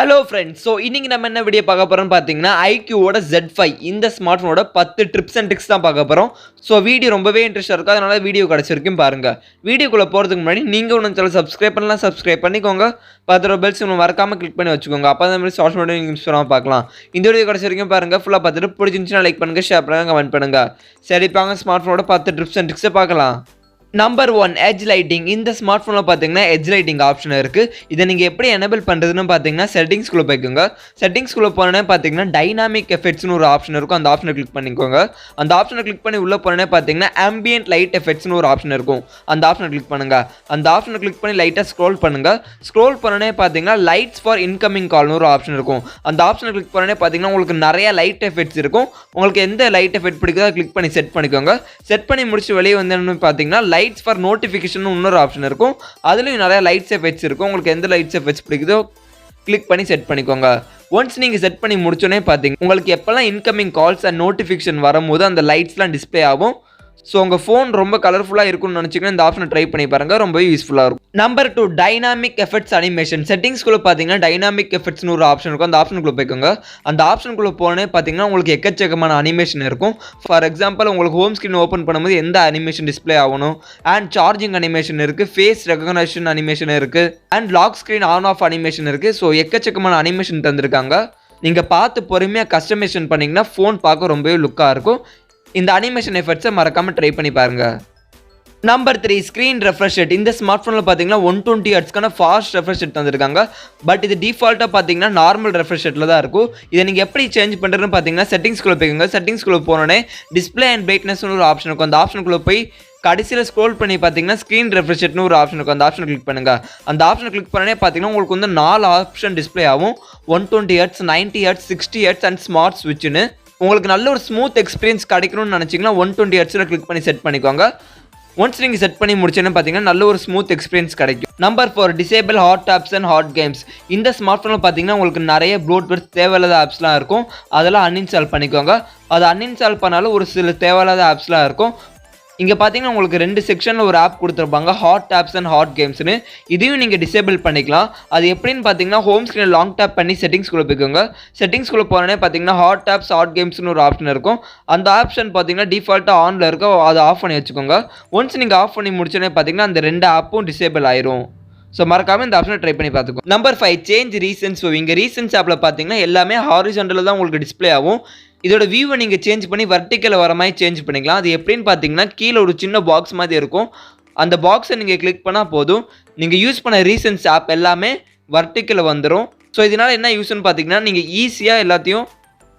Hello friends, so இன்னைக்கு நம்ம என்ன வீடியோ பார்க்க போறோம்னு பாத்தீங்கன்னா IQOO Z5 இந்த ஸ்மார்ட் போனோட 10 ட்ரிப்ஸ் அண்ட் ட்ரிக்ஸ் தான் பார்க்க போறோம். சோ வீடியோ ரொம்பவே இன்ட்ரஸ்டா இருக்கும். அதனால வீடியோ கடைசி வரைக்கும் பாருங்க. வீடியோக்குள்ள போறதுக்கு முன்னாடி நீங்க நம்ம சேனலை சப்ஸ்கிரைப் பண்ணலாம், சப்ஸ்கிரைப் பண்ணிக்கோங்க. பக்கத்துல பெல் சிம்பல் மறக்காம கிளிக் பண்ணி வச்சுக்கோங்க. அப்பதான் நம்ம ஷார்ட்ஸ் வீடியோ நீங்க மிஸ் பண்ணாம பார்க்கலாம். இந்த வீடியோ கடைசி வரைக்கும் பாருங்க. ஃபுல்லா பார்த்துட்டு பிடிச்சிருந்துச்சுனா லைக் பண்ணுங்க, ஷேர் பண்ணுங்க, கமெண்ட் பண்ணுங்க. சரி பாங்க ஸ்மார்ட் போனோட 10 ட்ரிப்ஸ் அண்ட் ட்ரிக்ஸ் பார்க்கலாம். Number 1 edge lighting. இந்த ஸ்மார்ட் போன்ல பாத்தீங்கன்னா edge lighting ஆப்ஷன் இருக்கு. இதை நீங்க எப்படி எனேபிள் பண்றதுன்னு பாத்தீங்கன்னா செட்டிங்ஸ் குள்ள போய்க்கோங்க. செட்டிங்ஸ் குள்ள போனே பாத்தீங்கன்னா டைனாமிக் எஃபெக்ட்ஸ்னு ஒரு ஆப்ஷன் இருக்கும். அந்த ஆப்ஷனை கிளிக் பண்ணிக்கோங்க. அந்த ஆப்ஷனை கிளிக் பண்ணி உள்ள போனே பாத்தீங்கன்னா ambient light effectsனு ஒரு ஆப்ஷன் இருக்கும். அந்த ஆப்ஷனை கிளிக் பண்ணுங்க. அந்த ஆப்ஷனை கிளிக் பண்ணி லைட்டா ஸ்க்ரோல் பண்ணுங்க. ஸ்க்ரோல் பண்ணனே பாத்தீங்கன்னா லைட்ஸ் ஃபார் இன்கமிங் கால்னு ஒரு ஆப்ஷன் இருக்கும். அந்த ஆப்ஷனை கிளிக் பண்ணனே பாத்தீங்கன்னா உங்களுக்கு நிறைய லைட் எஃபெக்ட்ஸ் இருக்கும். உங்களுக்கு எந்த லைட் எஃபெக்ட் பிடிக்குதோ கிளிக் பண்ணி செட் பண்ணிக்கோங்க. செட் பண்ணி முடிச்சு வெளியே வந்தேன்னு பாத்தீங்கன்னா லைட்ஸ் ஃபார் நோட்டிஃபிகேஷன் இன்னொரு ஆப்ஷன் இருக்கும். அதுலயும் நிறைய லைட்ஸ் எஃபெக்ட்ஸ் இருக்கும். உங்களுக்கு எந்த லைட்ஸ் எஃபெக்ட்ஸ் பிடிக்குதோ கிளிக் பண்ணி செட் பண்ணிக்கோங்க. ஒன்ஸ் நீங்க செட் பண்ணி முடிச்சோனே பாத்தீங்க உங்களுக்கு எப்பெல்லாம் இன்கமிங் கால்ஸ் அண்ட் நோட்டிஃபிகேஷன் வரும்போது அந்த லைட்ஸ்லாம் டிஸ்ப்ளே ஆகும். ஸோ உங்கள் ஃபோன் ரொம்ப கலர்ஃபுல்லாக இருக்கும்னு நினச்சிங்கன்னா இந்த ஆப்ஷனை ட்ரை பண்ணி பாருங்கள், ரொம்பவே யூஸ்ஃபுல்லாக இருக்கும். Number 2 dynamic effects animation. செட்டிங்ஸ்குள்ளே பார்த்தீங்கன்னா டைனாமிக் எஃபெக்ட்ஸ்னு ஒரு ஆப்ஷன் இருக்கும். அந்த ஆப்ஷனுக்குள்ளே போய்க்கோங்க. அந்த ஆப்ஷனுக்குள்ளே போனே பார்த்தீங்கன்னா உங்களுக்கு எக்கச்சக்கமான அனிமேஷன் இருக்கும். ஃபார் எக்ஸாம்பிள் உங்களுக்கு ஹோம் ஸ்க்ரீன் ஓப்பன் பண்ணும்போது எந்த அனிமேஷன் டிஸ்ப்ளே ஆகணும், அண்ட் சார்ஜிங் அனிமேஷன் இருக்குது, ஃபேஸ் ரெகக்னேஷன் அனிமேஷன் இருக்குது, and lock screen on off animation இருக்குது. ஸோ எக்கச்சக்கமான அனிமேஷன் தந்திருக்காங்க. நீங்கள் பார்த்து பொறுமையாக கஸ்டமைசேஷன் பண்ணிங்கன்னா ஃபோன் பார்க்க ரொம்பவே லுக்காக இருக்கும். இந்த அனிமேஷன் எஃபெக்ட்ஸை மறக்காம ட்ரை பண்ணி பாருங்க. Number 3 screen refresh rate. இந்த ஸ்மார்ட் ஃபோனில் பார்த்தீங்கன்னா 120 ஹெர்ட்ஸ்க்கான ஃபாஸ்ட் ரெஃப்ரெஷ் ரேட் தந்திருக்காங்க. பட் இது டிஃபால்ட்டாக பார்த்தீங்கன்னா நார்மல் ரெஃப்ரெஷ் ரேட்டில் தான் இருக்கும். இதை நீங்கள் எப்படி சேஞ்ச் பண்ணுறதுன்னு பார்த்தீங்கன்னா செட்டிங்ஸ்குள்ளே போய்க்கோங்க. செட்டிங்ஸ்குள்ளே போனோடனே டிஸ்பிளே அண்ட் பிரைட்னஸ்னு ஒரு ஆப்ஷன் இருக்கும். அந்த ஆப்ஷனுக்குள்ளே போய் கடைசியில் ஸ்க்ரோல் பண்ணி பார்த்தீங்கன்னா ஸ்க்ரீன் ரெஃப்ரெஷ் ரேட்னு ஒரு ஆப்ஷன் இருக்கும். அந்த ஆப்ஷனை கிளிக் பண்ணுங்கள். அந்த ஆப்ஷனை கிளிக் பண்ணனே பார்த்தீங்கன்னா உங்களுக்கு வந்து 4 ஆப்ஷன் டிஸ்பிளே ஆகும். 120 hertz, 90 hertz, 60 hertz and smart ஸ்விட்ச்னு. உங்களுக்கு நல்ல ஒரு ஸ்மூத் எக்ஸ்பீரியன்ஸ் கிடைக்கணும்னு நினச்சிங்கன்னா 120 ஹெர்ட்ஸில் கிளிக் பண்ணி செட் பண்ணிக்கோங்க. ஒன்ஸ் நீங்கள் செட் பண்ணி முடிச்சேன்னு பார்த்தீங்கன்னா நல்ல ஒரு ஸ்மூத் எக்ஸ்பீரியன்ஸ் கிடைக்கும். Number 4 disable hot apps and hot games. இந்த ஸ்மார்ட் ஃபோனில் பார்த்தீங்கன்னா உங்களுக்கு நிறைய ப்ளூடூத் தேவையில்லாத ஆப்ஸ்லாம் இருக்கும். அதெல்லாம் அன்இன்ஸ்டால் பண்ணிக்கோங்க. அதை அன்இன்ஸ்டால் பண்ணாலும் ஒரு சில தேவையில்லாத ஆப்ஸ்லாம் இருக்கும். இங்கே பார்த்தீங்கன்னா உங்களுக்கு 2 செக்ஷனில் ஒரு ஆப் கொடுத்துருப்பாங்க, ஹாட் ஆப்ஸ் அண்ட் ஹாட் கேம்ஸ்னு. இதையும் நீங்கள் டிசேபிள் பண்ணிக்கலாம். அது எப்படின்னு பார்த்தீங்கன்னா ஹோம் ஸ்க்ரீனில் லாங் டேப் பண்ணி செட்டிங்ஸ்குள்ளே போய்க்கோங்க. செட்டிங்ஸ்குள்ளே போனோடனே பார்த்தீங்கன்னா ஹாட் ஆப்ஸ் ஹாட் கேம்ஸ்னு ஒரு ஆப்ஷன் இருக்கும். அந்த ஆப்ஷன் பார்த்தீங்கன்னா டிஃபால்ட்டாக ஆனில் இருக்கும். அதை ஆஃப் பண்ணி வச்சுக்கோங்க. ஒன்ஸ் நீங்கள் ஆஃப் பண்ணி முடிச்சோன்னே பார்த்தீங்கன்னா அந்த 2 ஆப்பும் டிசேபிள் ஆயிரும். ஸோ மறக்காமல் இந்த ஆப்ஷனை ட்ரை பண்ணி பார்த்துக்கோ. Number 5 change reasons. ஸோ இங்கே ரீசன்ஸ் ஆப்பில் பார்த்தீங்கன்னா எல்லாமே ஹாரிசான்டலில் தான் உங்களுக்கு டிஸ்பிளே ஆகும். இதோட வியூவை நீங்கள் சேஞ்ச் பண்ணி வர்டிக்கல் வர மாதிரி சேஞ்ச் பண்ணிக்கலாம். அது எப்படின்னு பார்த்தீங்கன்னா கீழே ஒரு சின்ன பாக்ஸ் மாதிரி இருக்கும். அந்த பாக்ஸை நீங்கள் கிளிக் பண்ணால் போதும், நீங்கள் யூஸ் பண்ண ரீசன்ஸ் ஆப் எல்லாமே வர்டிக்கல் வந்துடும். ஸோ இதனால் என்ன யூஸ்ன்னு பார்த்தீங்கன்னா நீங்கள் ஈஸியாக எல்லாத்தையும்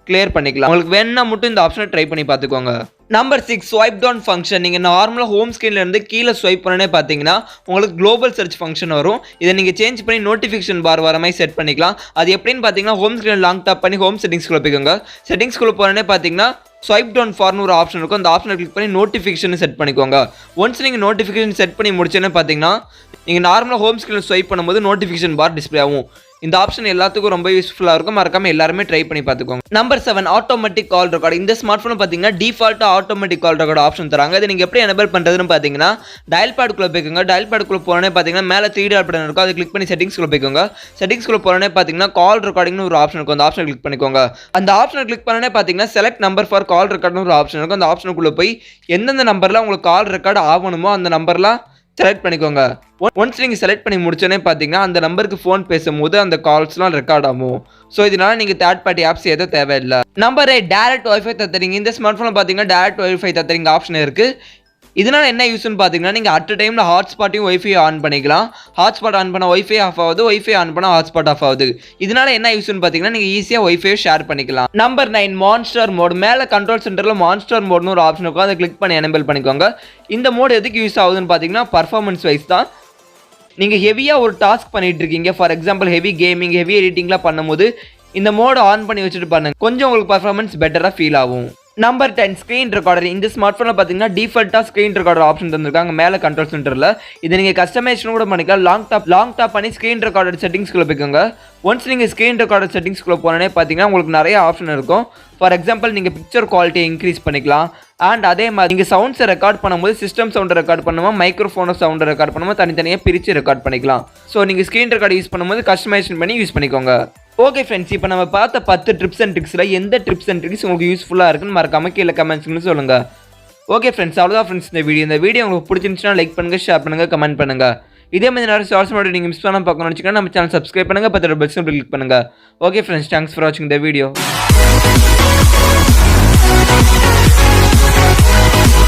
கிளியர் பண்ணிக்கலாம். உங்களுக்கு வேணும்னா மட்டும் இந்த ஆப்ஷனை ட்ரை பண்ணி பார்த்துக்கோங்க. Number 6 swipe down function. நீங்கள் நார்மலாக ஹோம் ஸ்க்ரீனில் இருந்து கீழே ஸ்வைப் பண்ணனே பார்த்தீங்கன்னா உங்களுக்கு குளோபல் சர்ச் ஃபங்க்ஷன் வரும். இதை நீங்கள் சேஞ்ச் பண்ணி நோட்டிஃபிகேஷன் பார் வர மாதிரி செட் பண்ணிக்கலாம். அது எப்படின்னு பார்த்தீங்கன்னா ஹோம் ஸ்க்ரீன் லாங் டாப் பண்ணி ஹோம் செட்டிங்ஸ்குள்ளே போய்க்கோங்க. செட்டிங்ஸ்குள்ளே போனே பார்த்தீங்கன்னா ஸ்வைப் டவுன் ஃபார்னு ஒரு ஆப்ஷன் இருக்கும். அந்த ஆப்ஷனை கிளிக் பண்ணி நோட்டிஃபிகேஷன் செட் பண்ணிக்கோங்க. ஒன்ஸ் நீங்கள் நோட்டிஃபிகேஷன் செட் பண்ணி முடிச்சேன்னு பார்த்தீங்கன்னா நீங்கள் நார்மலாக ஹோம் ஸ்க்ரீனில் ஸ்வைப் பண்ணும்போது நோட்டிஃபிகேஷன் பார் டிஸ்பிளே ஆகும். இந்த ஆப்ஷன் எல்லாத்துக்கும் ரொம்ப யூஸ்ஃபுல்லாக இருக்கும். மறக்காம எல்லாருமே ட்ரை பண்ணி பார்த்துக்கோங்க. நம்பர் 7 ஆட்டோமேட்டிக் கால் ரெக்கார்டு. இந்த ஸ்மார்ட் ஃபோன் பார்த்தீங்கன்னா டிஃபால்ட்டாக ஆட்டோமேட்டிக் கால் ரெக்கார்டு ஆப்ஷன் தராங்க. இதை நீங்கள் எப்படி எனேபிள் பண்ணுறதுன்னு பார்த்தீங்கன்னா டயல் பேடுக்குள்ளே போய்க்கோங்க. டயல் பேடுக்குள்ளே போனே பார்த்தீங்கன்னா மேலே 3 டாட் பட்டன் இருக்கும். அதை கிளிக் பண்ணி செட்டிங்ஸ்குள்ளே போய்க்கோங்க. செட்டிங்ஸ்குள்ளே போனே பார்த்தீங்கன்னா கால் ரெக்கார்டிங்னு ஒரு ஆப்ஷன் இருக்கும். அந்த ஆப்ஷனை கிளிக் பண்ணிக்கோங்க. அந்த ஆப்ஷனை கிளிக் பண்ணனே பார்த்தீங்கன்னா செலக்ட் நம்பர் ஃபார் கால் ரெக்கார்ட்னு ஒரு ஆப்ஷன் இருக்கும். அந்த ஆப்ஷனுக்குள்ளே போய் எந்தெந்த நம்பரில் உங்களுக்கு கால் ரெக்கார்டு ஆகணுமோ அந்த நம்பர்லாம் செலக்ட் பண்ணிக்கோங்க. ஒன்ஸ் நீங்கள் செலக்ட் பண்ணி முடிச்சோன்னே பார்த்தீங்கன்னா அந்த நம்பருக்கு ஃபோன் பேசும்போது அந்த கால்ஸ்லாம் ரெக்கார்ட் ஆகும். ஸோ இதனால நீங்கள் தேர்ட் பார்ட்டி ஆப்ஸ் எதுவும் தேவையில்லை. Number 8 direct wifi tethering. இந்த ஸ்மார்ட் ஃபோனில் பார்த்தீங்கன்னா டேரக்ட் வைஃபை தத்தரிங் ஆப்ஷன் இருக்குது. இதனால் என்ன யூஸ்ன்னு பார்த்தீங்கன்னா நீங்கள் அட் டைமில் ஹாட்ஸ்பாட்டையும் ஒய்ஃபை ஆன் பண்ணிக்கலாம். ஹாட்ஸ்பாட் ஆன் பண்ணால் ஒய்ஃபை ஆஃப் ஆகுது, ஒய்ஃபை ஆன் பண்ணால் ஹாட்ஸ்பாட் ஆஃப் ஆகுது. இதனால் என்ன யூஸ்ன்னு பார்த்தீங்கன்னா நீங்கள் ஈஸியாக ஒய்ஃபையை ஷேர் பண்ணிக்கலாம். Number 9 monster mode. மேலே கண்ட்ரோல் சென்டரில் மான்ஸ்டர் மோட்னு ஒரு ஆப்ஷன் இருக்கும். அதை கிளிக் பண்ணி எனேபிள் பண்ணிக்கோங்க. இந்த மோட் எதுக்கு யூஸ் ஆகுதுன்னு பார்த்தீங்கன்னா பர்ஃபார்மன்ஸ் வைஸ் தான். நீங்கள் ஹெவியாக ஒரு டாஸ்க் பண்ணிட்டு இருக்கீங்க, for example heavy gaming, heavy எடிட்டிங்லாம் பண்ணும்போது இந்த மோடை ஆன் பண்ணி வச்சுட்டு பண்ணுங்க, கொஞ்சம் உங்களுக்கு பர்ஃபார்மன்ஸ் பெட்டராக ஃபீல் ஆகும். Number 10 screen recorder. இந்த ஸ்மார்ட் ஃபோனில் பார்த்தீங்கன்னா டிஃபால்ட்டாக ஸ்க்ரீன் ரெக்கார்டர் ஆப்ஷன் தந்திருக்காங்க மேலே கண்ட்ரோல் சென்டரில். இதை நீங்கள் கஸ்டமைசேஷன் கூட பண்ணிக்கலாம். லாங் டாப் பண்ணி ஸ்க்ரீன் ரெக்கார்டர் செட்டிங்ஸ்குள்ளே போய்க்கோங்க. ஒன்ஸ் நீங்கள் ஸ்க்ரீன் ரெக்கார்டர் செட்டிங்ஸ்குள்ளே போனோன்னே பார்த்தீங்கன்னா உங்களுக்கு நிறைய ஆப்ஷன் இருக்கும். ஃபார் எக்ஸாம்பிள் நீங்கள் பிக்சர் குவாலிட்டியை இன்க்ரீஸ் பண்ணிக்கலாம். அண்ட் அதே மாதிரி நீங்கள் சவுண்ட்ஸை ரெக்கார்ட் பண்ணும்போது சிஸ்டம் சவுண்டை ரெக்கார்ட் பண்ணும்போது மைக்ரோஃபோனை சவுண்டை ரெக்கார்ட் பண்ணும்போது தனித்தனியாக பிரித்து ரெக்கார்ட் பண்ணிக்கலாம். ஸோ நீங்கள் ஸ்க்ரீன் ரெக்கார்டு யூஸ் பண்ணும்போது கஸ்டமைசேஷன் பண்ணி யூஸ் பண்ணிக்கோங்க. ஓகே ஃப்ரெண்ட்ஸ், இப்போ நம்ம பார்த்த 10 ட்ரிப்ஸ் அண்ட் ட்ரிக்ஸில் எந்த ட்ரிப்ஸ் அண்ட் ட்ரிக்ஸ் உங்களுக்கு யூஸ்ஃபுல்லாக இருக்குன்னு மறக்காம கீழே கமெண்ட்ஸ்னு சொல்லுங்கள். ஓகே ஃப்ரெண்ட்ஸ், அவ்வளோதான் ஃப்ரெண்ட்ஸ் இந்த வீடியோ உங்களுக்கு பிடிச்சிருந்துச்சுன்னா லைக் பண்ணுங்கள், ஷேர் பண்ணுங்கள், கமெண்ட் பண்ணுங்கள். இதே மாதிரி நிறைய ஷார்ட்ஸ் மட்டும் நீங்கள் மிஸ் பண்ணாமல் பார்க்கணும்னு வச்சுக்கோங்க, நம்ம சேனல் சப்ஸ்கிரைப் பண்ணுங்கள், பத்திர பெல்ஸ் கிளிக் பண்ணுங்கள். ஓகே ஃப்ரெண்ட்ஸ், தேங்க்ஸ் ஃபார் வாட்சிங் த வீடியோ.